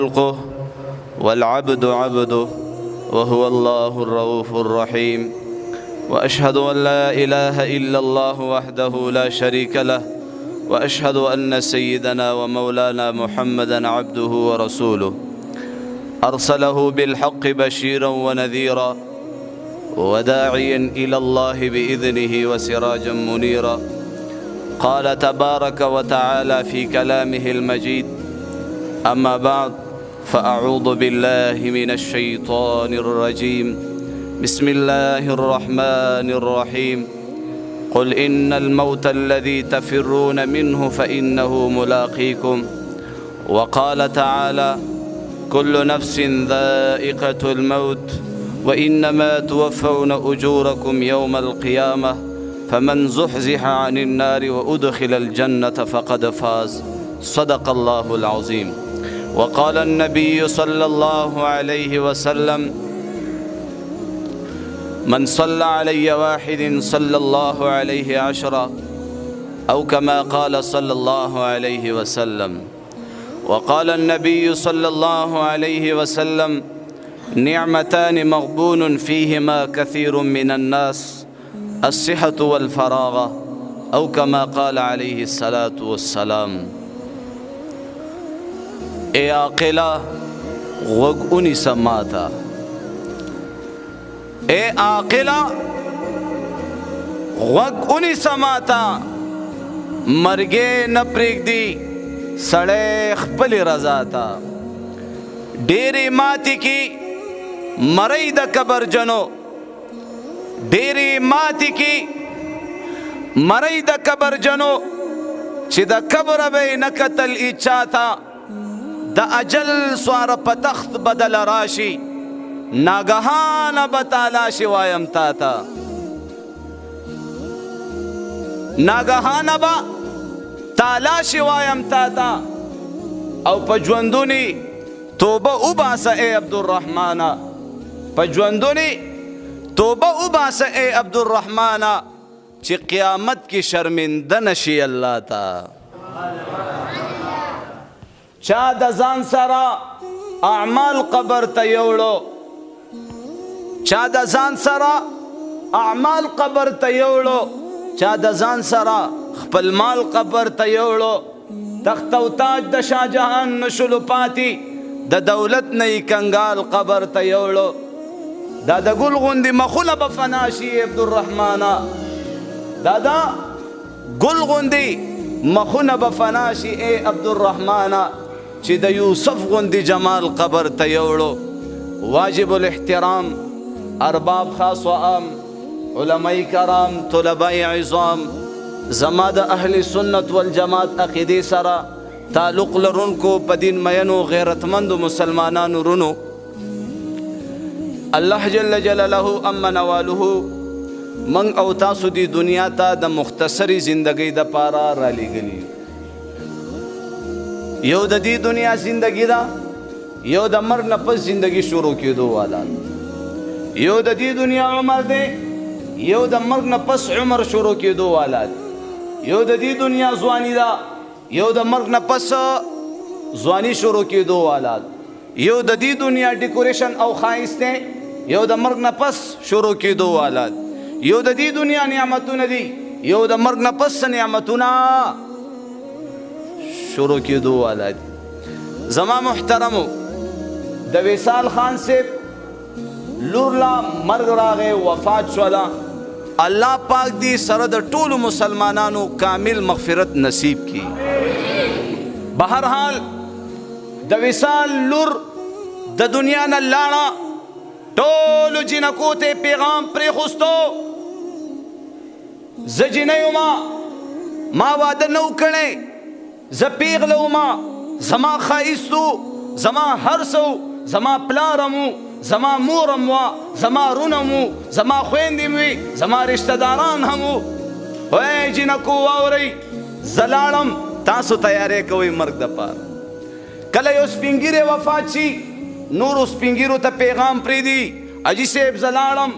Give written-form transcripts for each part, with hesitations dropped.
خلقه والعبد عبده وهو الله الرؤوف الرحيم. وأشهد أن لا إله إلا الله وحده لا شريك له، وأشهد أن سيدنا ومولانا محمدا عبده ورسوله أرسله بالحق بشيرا ونذيرا وداعيا إلى الله بإذنه وسراجا منيرا. قال تبارك وتعالى في كلامه المجيد: أما بعد، فأعوذ بالله من الشيطان الرجيم. بسم الله الرحمن الرحيم. قل إن الموت الذي تفرون منه فإنه ملاقيكم. وقال تعالى: كل نفس ذائقة الموت وإنما توفون أجوركم يوم القيامة فمن زحزح عن النار وأدخل الجنة فقد فاز. صدق الله العظيم. وقال النبي صلى الله عليه وسلم: من صلى علي واحد صلى الله عليه عشرة، أو كما قال صلى الله عليه وسلم. وقال النبي صلى الله عليه وسلم: نعمتان مغبون فيهما كثير من الناس، الصحة والفراغة، أو كما قال عليه الصلاة والسلام. اے عاقلہ غوږ ونیسه ماته، اے عاقلہ غوږ ونیسه ماته. مرګې نه پرېږدي سړی خپلې رضا ته. ډېرې ماتې کې مرۍ د کبرجنو، ډېرې ماتې کې مرۍ د کبرجنو، چې د کبره به یې نه کتل هېچا ته. د اجل سواره په تخت بدل راشي، ناګهانه به تالاشي وایم تا ته، ناګهانه به تالاشي وایم تا ته. او په ژوندونې توبه وباسه ای عبدالرحمانه، په ژوندونې توبه وباسه ای عبدالرحمانه، چې قیامت کې شرمنده نشي الله ته. چا د ځان سره اعمال قبر ته یوړو، چا د ځان سره اعمال قبر ته یوړو، چا د ځان سره خپل مال قبر ته یوړو. تخت او تاج د شاهجهان نشلو پاتې، د دولت نه یې کنګال قبر ته یوړو. دا د ګل غوندې مخونه به فنا شي عبدالرحمانه، دا د ګل غوندې مخونه به فنا شي ای عبدالرحمانه، چې د یوسف غوندې جمال قبر ته یوړو. واجب الاحترام ارباب خاص و عام، علماء کرام، طلباء عظام، زما د اهل سنت والجماعت عقیدې سره تعلق لرونکو په دین مینو غیرتمندو مسلمانانو رونو، الله جل جلاله اما نواله من او تاسو دی دنیا ته د مختصری زندگی د پاره را لېږلي. یو د دې دنیا زندگی ده، یو د مرګ نه پس زندگی شروع کېدو والا، یو د دې دنیا عمر دی، یو د مرګ نه پس عمر شروع کېدو والا، یو د دې دنیا ځواني ده، یو د مرګ نه پس ځواني شروع کېدو والا، یو د دې دنیا ډیکوریشن او ښایست دی، یو د مرګ نه پس شروع کېدو والا، یو د دې دنیا نعمتونه دي، یو د مرګ نه پس نعمتونه شروع کېدو والا دي. زما محترمو، د وصال خان صاحب لور لا مرګ راغی، وفات شوله. الله پاک دی سره د ټولو مسلمانانو کامل مغفرت نصیب کی. بهرحال د وصال لور د دنیا نه لاړه، ټولو جنکو ته پیغام پرېښوستو: زه جنۍ وما، ما واده نه و کړی، زه پیغله وما، زما ښایست و، زما هر څه، زما پلارم و، زما مورم وه، زما رونم و، زما خویندې وې، زما رشته داران هم و. وای جنکو واورئ، زه لاړم، تاسو تیاری کوئ مرګ دپاره. کله یو سپین ږیری وفات شي، نورو سپین ږیرو ته پیغام پرېږدي: حاجي صاحب زه لاړم،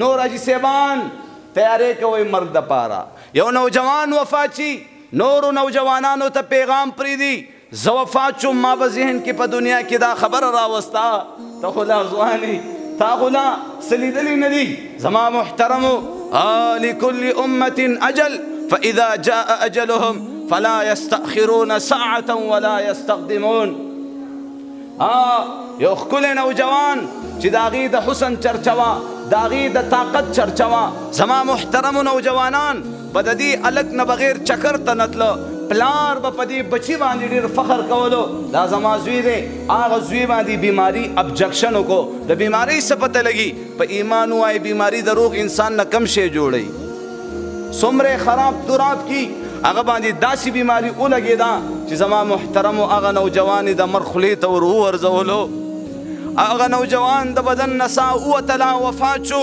نور حاجي صاحبان تیاری کوئ مرګ دپاره. یو نوجوان وفات شي، نورو نوجوانانو ته پیغام پرېږدي: زه وفات شم ما به ذهن کې په دنیا کې دا خبره راوستا ته خو لا ځوانې تا خو لا څه لیدلي نه دي زما محترمو لكل أمة أجل فإذا جاء أجلهم فلا يستأخرون ساعة ولا يستقدمون یو ښکلی نوجوان چې د هغې د حسن چرچه وه د هغې د طاقت چرچه وه زما محترمو نوجوانان به د دې هلک نه بغیر چکر ته نه تله پلار به په دې بچي باندې ډېر فخر کولو دا زما زوی دی هغه زوی باندې بیماري ابجکشن وکړو د بیمارۍ څه پته لګي په ایمان ووایي بیماري د روغ انسان نه کم شی جوړوي څومره خراب تراب کی هغه باندې داسې بیماري ولګېده چې زما محترمو هغه نوجوان د مر خولې ته ور وورځولو هغه نوجوان د بدن نه ساه ووتله وفات شو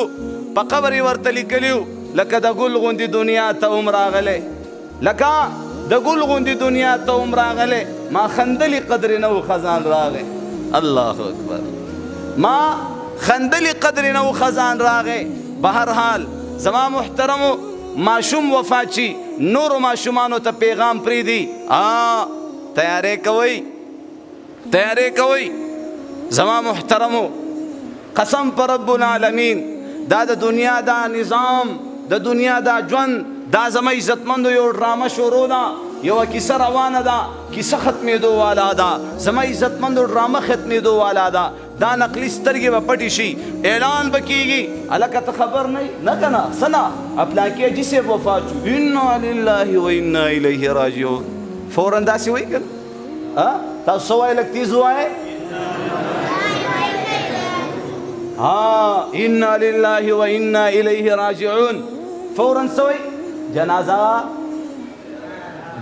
په قبر یې ورته لیکلي لکه د ګل غوندې دنیا ته هم راغلی لکه د ګل غوندې دنیا ته هم راغلی ما خندلي قدر نه و خزان راغی الله اکبر ما خندلي قدر نه و خزان راغی به هر حال زما محترمو ماشوم وفات شي نورو ماشومانو ته پیغام پرېږدي تیارې کوئ زما محترمو قسم پر رب العالمین دا د دنیا دا نظام د دنیا دا ژوند دا زما عزتمندو یو ډرامه شروع ده یوه کیسه روانه ده کیسه ختمېدو والا ده زما عزتمندو ډرامه ختمېدو والا ده دا نقلي سترګې به پټې شي اعلان به کېږي هلکه ته خبر نه که نه څه نه پلانکي حاجي صاحب وفات شو انا لله و انا الیه راجعون فورا داسې وایي که نه تاسو څه وایې لږ تیز ووایئ انا لله و انا الیه راجعون فورا څه وایي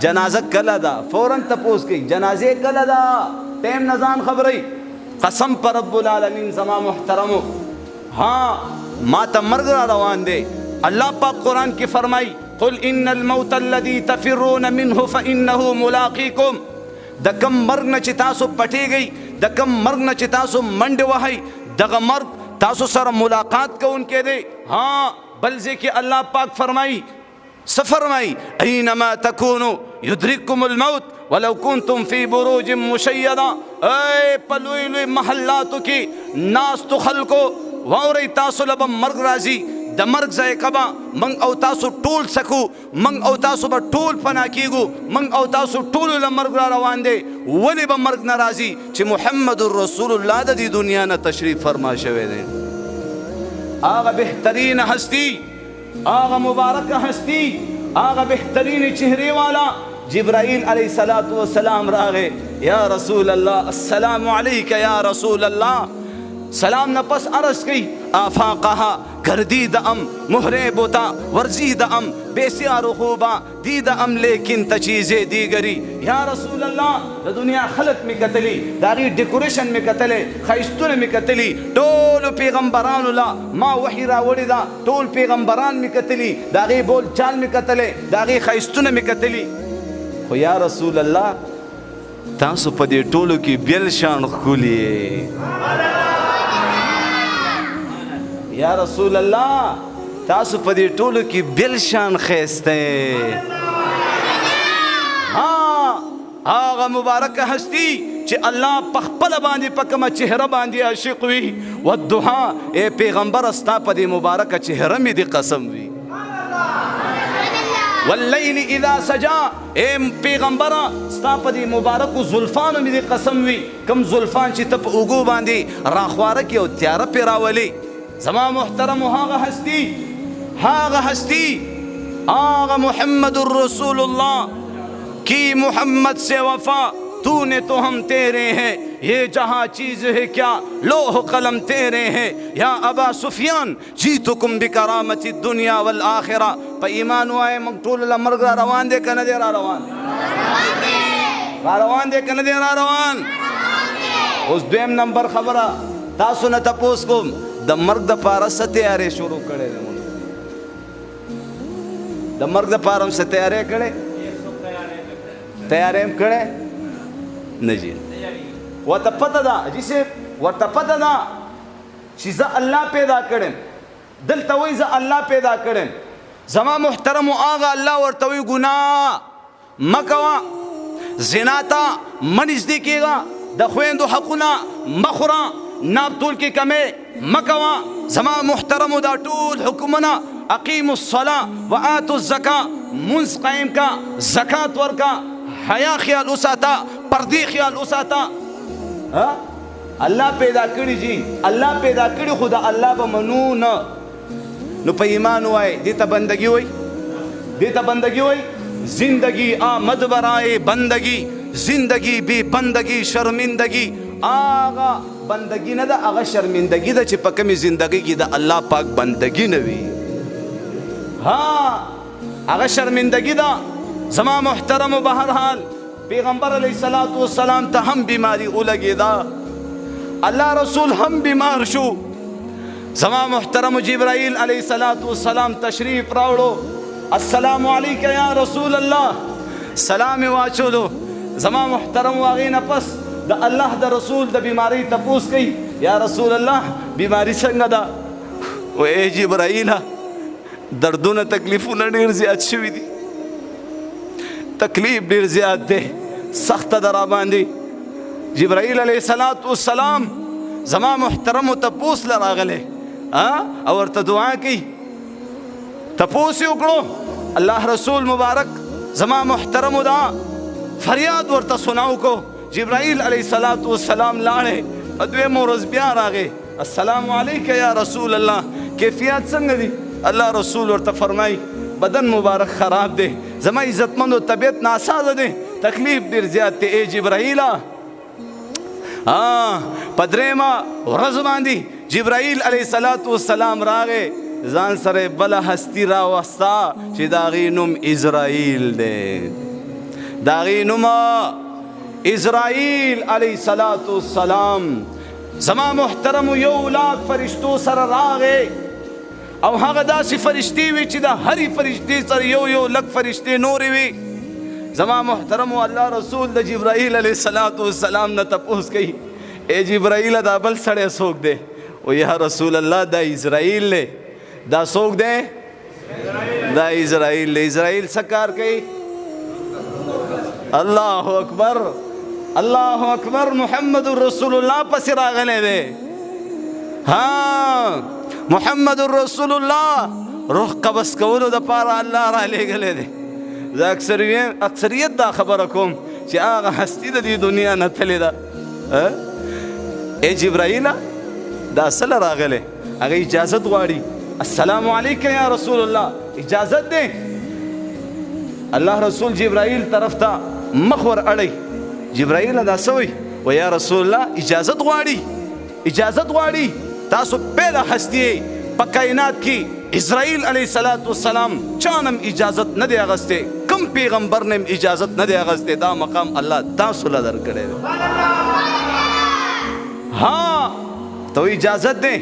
جنازه کله ده فورا تپوس کوي جنازې کله ده ټیم نه ځان خبروي قسم پر رب العالمین زما محترمو ما ته مرګ را روان دی الله پاک قرآن کې فرمای قل ان الموت الذي تفرون منه فانه ملاقيكم د کم مرګ نه چې تاسو پټېږئ د کم مرګ نه چې تاسو منډې وهئ دغه مرګ تاسو سره ملاقات کوونکی دی بل ځای کې الله پاک فرمای سفرمای اینما تکونو یدرککم الموت ولو کنتم فی بروج مشیدہ اے پلوی لوی محلاتو کی ناستو خلقو واوري تاسو لبا مرگ رازی د مرگ ذائقه با منگ او تاسو ټول سکو منگ او تاسو با ټول پنا کیگو منگ او تاسو ټول لمرگ را روان دے ولی با مرگ نرازی چی محمد رسول اللہ دا دی دنیا نا تشریف فرما شوے دے آغا بہترین ہستی آغا مبارک ہستی آغا بہترین چہرے والا جبرائیل علیہ السلام راغے یا رسول اللہ السلام علیکہ یا رسول اللہ سلام نپس عرض کی آفاقها گردید ام محرب ہوتا ورزید ام بیسیار خوبا دید ام لیکن تچیزیں دیگری یا رسول اللہ دا دنیا خلق میں قتلی داری ڈیکوریشن میں قتلے خیستون میں قتلی ٹول پیغمبران اللہ ما وحی راوڑی دا ٹول پیغمبران میں قتلی داغی بول چال میں قتلے داغی خیستون میں قتلی خو یا رسول اللہ تاسو پا دی ٹولو کی بیل شان خولیے یا رسول اللہ تاسو پا دی ٹولو کی بیل شان خیستے آغا مبارک ہستی چی اللہ پخپل باندی پکما چہرہ باندی عاشق وی والدعا اے پیغمبر استا پا دی مبارک چہرہ میں دی قسم وی واللیل اذا سجا اے پیغمبرہ ستا پا دی مبارک زلفانو میں دی قسم وی کم زلفان چی تپ اگو باندی راخوارکی او تیارہ پیراولی زما محترم هاغا ہستی آغا محمد الرسول اللہ کی محمد سے وفا تو نے تو ہم تیرے ہیں یہ جہاں چیز ہے کیا لوح قلم تیرے ہیں یا ابا سفیان جیتکم بکرامت الدنیا والآخرہ پا ایمان وائے مقتول اللہ مرگ را روان دے کنا دے را روان دے کنا دے را روان اس دویم نمبر خبرہ تاسو نہ تپوس کم د مرگ د پاره څه تیارې شروع کړې ده د مرگ د پاره هم څه تیارې کړې تیارې هم کړې نه جي ورته پته ده حاجي صاحب ورته پته ده چې زه الله پیدا کړم دلته وایي زه الله پیدا کړم زما محترمو هغه الله ورته وایي ګناه مه کوه زنا ته مه نږدې کېږه د خویندو حقونه مه خوره ناب طول کې کمې مه کوه زما محترمو دا ټول حکمونه اقیموا الصلاة وآتوا الزکاة منځ قایم کا زکات ورکا حیا خیال وساته پردې خیال وساته الله پیدا کړي جی الله پیدا کړي خو د الله به منو نه نو په ایمان وای دې ته بندگی وای دې ته بندگی وای زندگی آمد برائے بندگی زندگی بی بندگی شرمندگی آغا بندگی نه ده هغه شرمندگی ده چې په کومې زندگی کې د الله پاک بندگی نه وي هغه شرمندگی ده زما محترمو بهرحال پیغمبر علیه الصلاة والسلام ته هم بیماری ولګېده الله رسول هم بیمار شو زما محترمو جبرائیل علیه الصلاة والسلام تشریف راوړو السلام علیک یا رسول الله سلام واچولو زما محترم هغې نه پس د الله د رسول د بیماری تپوس کوي یا رسول الله بیماری څنګه ده و ای جبرائیله دردونه تکلیفونه ډېر زیات شوي دي تکلیف ډېر زیات دی سخته ده راباندې جبرائیل علیه الصلاة والسلام زما محترمو تپوس له راغلی او ورته دعا کوي تپوس یې وکړو الله رسول مبارک زما محترمو دا فریاد ورته سناو کو جبرائیل علیه الصلاة والسلام لاړې په دویمه ورځ بیا راغی السلام علیک یا رسول الله کیفیت څنګه دی الله رسول ورته فرمای بدن مبارک خراب دی زما عزتمندو طبیعت ناسازه دی تکلیف ډېر زیات دی ای جبرائیله په درېیمه ورځ باندې جبرائیل علیه الصلاة والسلام راغی ځان سره بله هستی راوسته چې د هغې نوم اسرائیل دی د هغې نوم اسرائیل علیه الصلاة والسلام زما محترمو 1,00,000 فرشتو سره راغی او هغه داسې فرشتې وي چې د هرې فرشتې سره یو لږ فرشتې نورې وي زما محترمو الله رسول د جبرائیل علیه الصلاة والسلام نه تپوس کوي ای جبرائیله دا بل سړی څوک دی و یا رسول الله دا اسرائیل دی دا څوک دی دا اسرائیل دی اسرائیل څه کار کوي الله اکبر الله اکبر محمد رسول الله پسې راغلی دی محمد رسول الله روح قبض کولو دپاره الله را لېږلی دی زه اکثریت دا خبره کوم چې هغه هستي د دې دنیا نه تلې ده ای جبرائیله دا څه له راغلی هغه اجازت غواړي السلام علیک یا رسول الله اجازت دی الله رسول جبرائیل طرف ته مخ ور اړی جبرائیله دا څه وایي و یا رسول الله اجازت غواړي تاسو پیدا هستی په کائنات کې اسرائیل علیه الصلاة والسلام چانم اجازت نه دی اغستی کم پیغمبر نم اجازت نه دی اغستی دا مقام الله تاسو له درکړی دی تو اجازت دی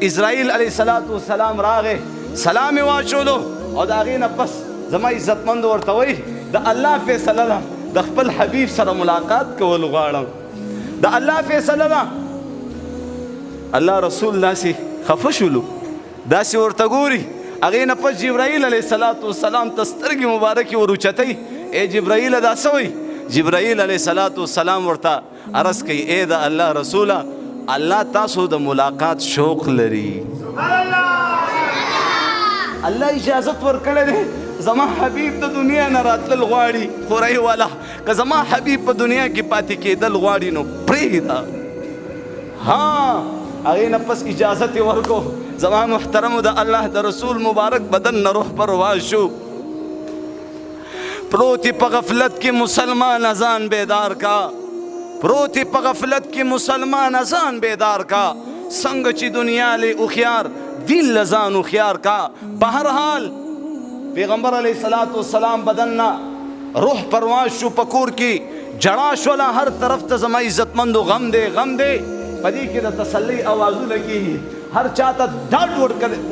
اسرائیل علیه الصلاة والسلام راغی سلام یې واچولو او د هغې نه پس زما عزتمند ورته وایي د الله فیصله ده د خپل حبیب سره ملاقات کول غواړم د الله فیصله ده الله رسول داسې خفه شولو داسې ورته ګوري هغې نه پس جبرائیل علیه الصلاة والسلام ته سترګې مبارکې ور اوچتوي ای جبرائیله دا څه وایي جبرائیل علیه الصلاة والسلام ورته عرض کوي ای د الله رسوله الله تاسو د ملاقات شوق لري الله اجازت ورکړی دی زما حبیب د دنیا نه راتلل غواړي خورئ والا که زما حبیب په دنیا کې پاتې کېدل غواړي نو پرېږده هغې نه پس اجازت یې ورکو زما محترمو د الله د رسول مبارک بدن نه روح پرواز شو پروتی په غفلت کې مسلمان ازان بیدار کا پروتی په غفلت کې مسلمان ازان بیدار کا څنګه چې دنیا لی اخیار دین لزان اخیار کا بهرحال پیغمبر علیه الصلاة والسلام بدن نه روح پرواز شو په کور کې جړا شوله هر طرف ته زما عزتمندو غم دی په دې کې د تسلی اوازونه کېږي هر چاته ډاډ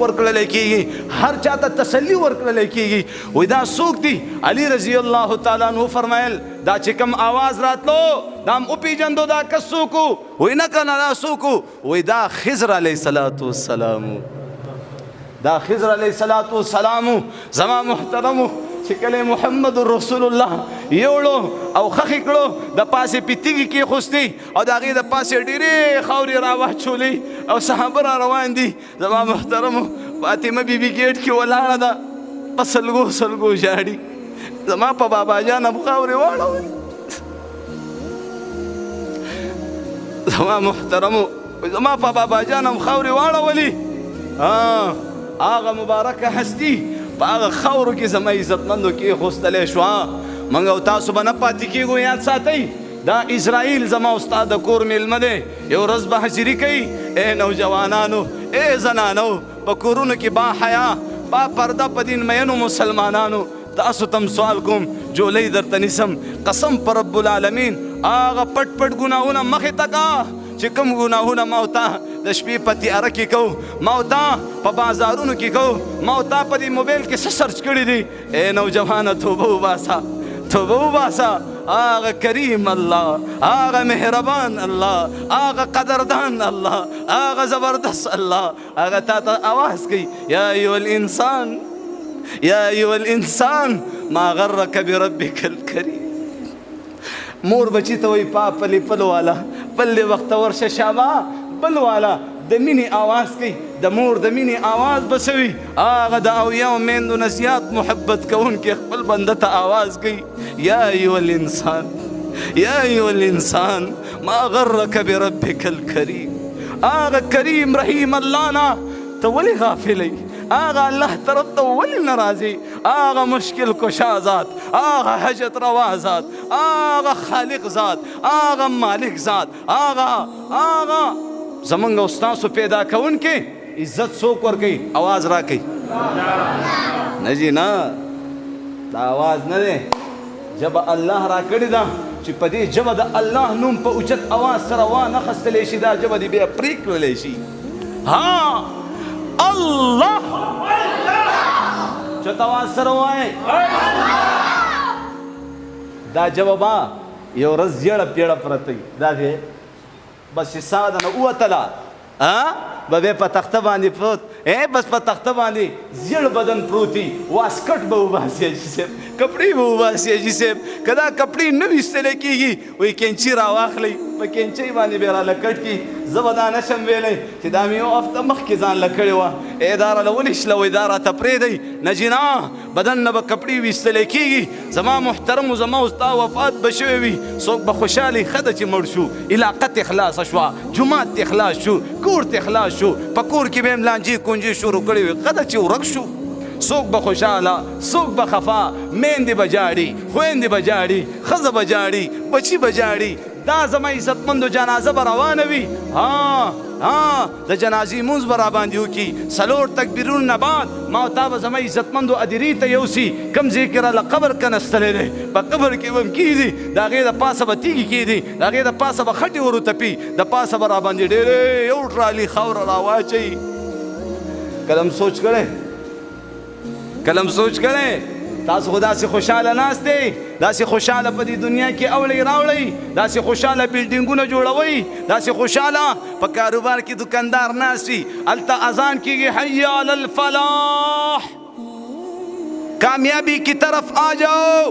ورکړلی کېږي هر چاته تسلی ورکړلی کېږي وایي دا څوک دي علي رضی الله تعالی عنه فرمایل دا چې کوم آواز راتلو دا هم وپېژندو دا کس څوک و وایي نه که نه دا څوک و وایي دا خضر علیه الصلاة والسلام دا خضر علیه الصلاة والسلام زما محترمو چې کله محمد رسول الله یوړو او خخې کړو د پاسې پیتیږي کې خوستي او د هغې د پاسې ډېرې خاورې راواچولې او صحابه را روان دي. زما محترمو فاطمه بیبي ګیټ کې ولاړه ده په سلګو سلګو ژاړي. زما په بابا جان هم خاورې واړولې. زما محترمو زما په بابا جان هم خاورې واړولې. هغه مبارکه هستي په هغه خاورو کې زما عزتمندو کې خوستلی شوه. موږ او تاسو به نه پاتې کېږو. یاد ساتئ دا اسرائیل زما استاد د کور میلمه دی. یو ورځ به حاضري کوي. ای نوجوانانو ای زنانو په کورونو کې با حیا با پرده په دین مینو مسلمانانو تاسو تم سوال کوم جولۍ درته نیسم قسم په رب العالمین هغه پټ پټ ګناهونه مخې ته کا چې کوم ګناهونه ما او تا د شپې په تیاره کې کوو ما او تا په بازارونو کې کوو ما او تا په دې موبایل کې څه سرچ کړي دي. ای نوجوانه توبه وباسه توبه وباسه. آغا کریم الله آغا مهربان الله آغا قدردان الله آغا زبردست الله آغا تا تا آواز کی یا ایوہ الانسان یا ایوہ الانسان ما غرک بربک الکریم. مور بچی ته وی پا پلی پلو والا پلی وقت ورشه شابه بل والا د مینې آواز کوي د مور د مینې آواز بسوي. هغه د اویاو میندو نصیحت محبت کوونکي خپل بنده ته آواز کوي یا ایوه الانسان یا ایوه الانسان ما غرک بربک الکریم. هغه کریم رحیم الله نه ته ولې غافلی؟ هغه الله طرف ته ولې نه راځي؟ هغه مشکل کشا ذات هغه حاجت روا ذات هغه خالق ذات هغه مالک ذات هغه زمونږ استاسو پیدا کوونکې عزت څوک ورکوي؟ آواز راکوي نه جي نه دا آواز نه دی ژبه الله راکړې ده چې په دې ژبه د الله نوم په اوچت آواز سره وانخستلی شي دا ژبه دې بیا پرې کړلی شي. ها الله چت آواز سره وایي دا ژبه به یو ورځ زیړه پیړه پرته وي دا دی بس چې ساه ده نه ووتله به بیا په تخته باندې پروت بس په تخته باندې زیړ بدن پروت وي واسکټ به وباسي حاجي صاحب کپړې به وباسي حاجي صاحب که دا کپړې نه ویستلی کېږي وایي کینچي راواخلئ په کینچۍ باندې بیا را لکټ کړي. زه به دا نشم ویلی چې دا مې یو هفته مخکې ځان له کړې وه دا راله ولې شلوئ دا راته پرېږدئ نه جنا بدن نه به کپړې ویستلی کېږي. زما محترمو زما ستا وفات به شوی وي څوک به خوشحالي ښه ده چې مړ شو علاقه تې خلاصه شوه جومات تې خلاص شو کور تې خلاص شو په کور کې به یې لانجې کونجې شروع کړې وي ښه ده چې ورک شو. څوک به خوشحاله څوک به خفا میندې به جاړي خویندې به جاړي ښځه به جاړي بچي به جاړي. دا زما عزتمندو جنازه به روانه وي د جنازې مونځ به راباندې وکړي 4 تکبیرونو نه بعد ما او تا به زما عزتمندو ادیرې ته یوسي کوم ځای کې راله قبر کنستلی دی په قبر کې به هم کېږدي د هغې د پاسه به تیږې کېږدي د هغې د پاسه به خټې ورتپي د پاسه به راباندې ډېرې یو ټرالي خاوره راواچوي. کلم سوچ کړی کلم سوچ کړی تاسو خو داسې خوشحاله ناست دی داسې خوشحاله په دې دنیا کې اوړئ راوړئ داسې خوشحاله بلډینګونه جوړوئ داسې خوشحاله په کاروبار کې دکاندار ناست وي هلته اذان کېږي حی علی الفلاح کامیابی کی طرف آ جاؤ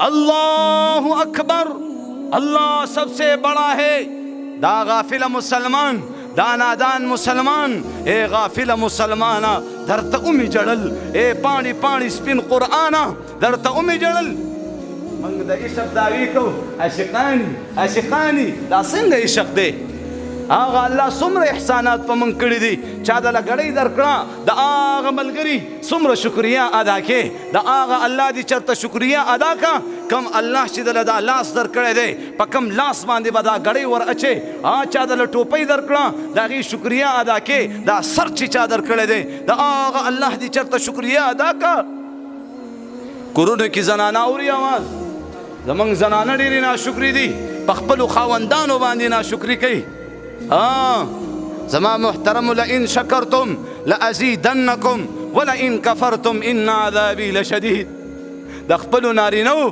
اللہ اکبر اللہ سب سے بڑا ہے. دا غافل مسلمان دا نادان مسلمان اے غافل مسلمانا درته اومې جړل اے پاڼې پاڼې سپین قرآنا درته اومې جړل. موږ د عشق دعوی کوو عاشقانی دا څنګه عشق دی؟ هغه الله څومره احسانات په موږ کړي دي چا دله ګړۍ درکړه د هغه ملګري څومره شکریه ادا کې د هغه الله دې چېرته شکریه ادا کا کم الله چې دله دا لاس درکړی دی په کم لاس باندې به دا ګړۍ ور اچې چا دله ټوپۍ درکړه د هغې شکریه ادا کې دا سر چې چا درکړی دی د هغه الله دې چېرته شکریه ادا کا. کورونو کې زنانه اوري اواز زموږ زنانه ډېرې ناشکرې دي په خپلو خاوندانو باندې ناشکري کوي. زما محترم لئن شکرتم لازیدنکم ولئن کفرتم ان عذابی لشدید. د خپلو نارینهو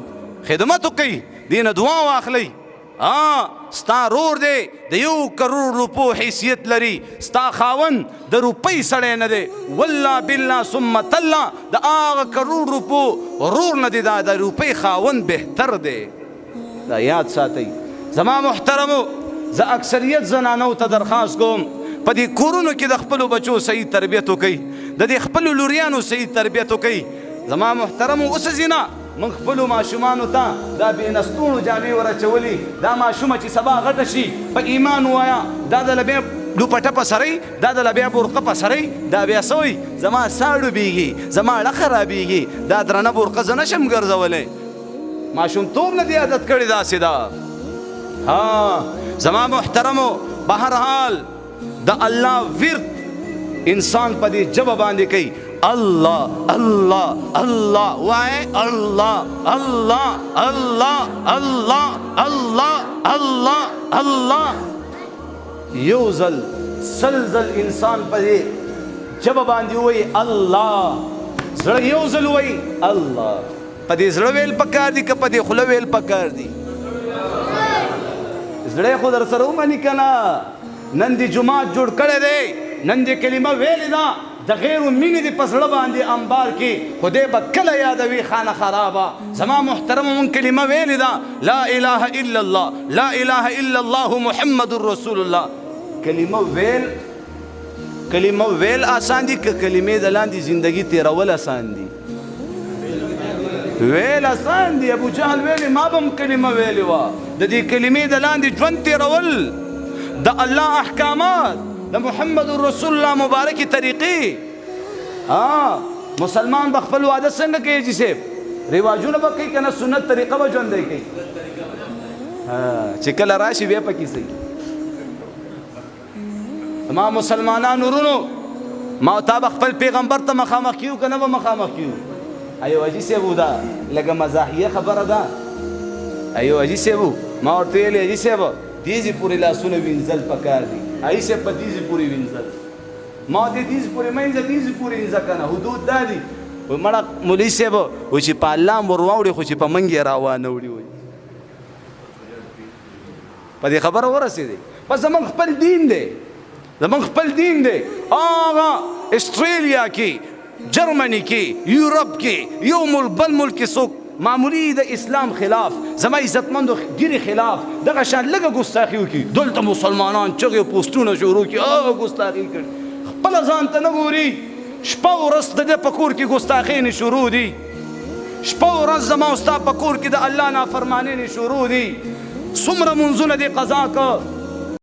خدمت وکئ دې نه دعا واخلئ ستا رور دی د 1 کروڑ روپو حیثیت لري ستا خاوند د روپۍ سړی نه دی والله بالله ثم تالله د هغه کروڑ روپو رور نه دی دا د روپۍ خاوند بهتر دی دا یاد ساتئ زما محترمو زه اکثریت زنانو ته درخواست کوم په دې کورونو کې د خپلو بچو صحیح تربیت وکئ د دې خپلو لوریانو صحیح تربیت وکئ زما محترمو وسځي نه من خپلو ماشومانو ته دا بې نستوڼو جامې ورچولي دا ماشومه چې سبا غټه شي په ایمان ووایه دا دله بیا دوپټه په سرۍ دا دله بیا برقه په سرۍ دا بیا څه وایي زما سا ډوبېږي زما اړه خرابېږي دا درنه برقه زه نشم ګرځولی ماشومتوب نه دې عادت کړې داسې ده زما محترمو بهرحال د الله ورد انسان په دې ژبه باندې کوي الله الله الله وای الله الله الله الله الله الله الله یو ځل سلزل انسان په دې ژبه باندې وای الله زړه یو ځل وای الله په دې زړه ویل پکار دي که په دې خوله ویل پکار دي زړه خو در سره ومني که نه نن دې جومات جوړ کړی دی نن دې کلمه ویلې ده د غیرو مینې دې په زړه باندې انبار کې خدای به کله یادوي خانه خرابه زما محترمه مونږ کلمه ویلې ده لا اله الا الله لا اله الا الله محمد رسول الله کلمه ویل آسان دي که کلمې د لاندې زندگی تیرول آسان دي ویل آسان دي ابو جهل ویلې ما به هم کلمه ویلې وه د دې کلمې د لاندې ژوند تیرول د الله احکامات د محمد رسول الله مبارکی طریقې مسلمان به خپل واده څنګه کوي جی صاحب رواجونه به کوي که نه سنت طریقه به ژوندی کوي چې کله راشي بیا پکې صحیح ما مسلمانانو ورونو ما تا به خپل پیغمبر ته مخامخ کیو که نه به مخامخ کیو ایو حاجي صاحب دا لږه مزاحیه خبره ده ایو حاجي صاحب ما ورته ویلې حاجي صاحب دیزی پوری لاسونه وینځل پکار دي ای صاحب په دیزی پوری وینځل ما دې دیزی پوری مینځه دیزی پوری وینځه کنه حدود دا دي مړه مولوي صاحب و چې په الله ور واوړي خو چې په منګ یې راوانه وړي وي په دې خبره ورسېدی بس زمونږ خپل دین دی زمونږ خپل دین دی هغه اسټرالیا کې جرمني کې یورپ کې یو ملک بل ملک کې څوک معمولی د اسلام خلاف زما عزتمندو ګیرې خلاف دغه شان لږه ګستاخي وکړي دلته مسلمانان چغې پوسټونه شروع کړي ګستاخي کړي خپله ځان ته نه ګوري شپه ورځ د ده په کور کې ګستاخۍ شروع دي شپه ورځ زما او ستا په کور کې د الله نافرمانۍ شروع دي څومره منځونه دې قضا که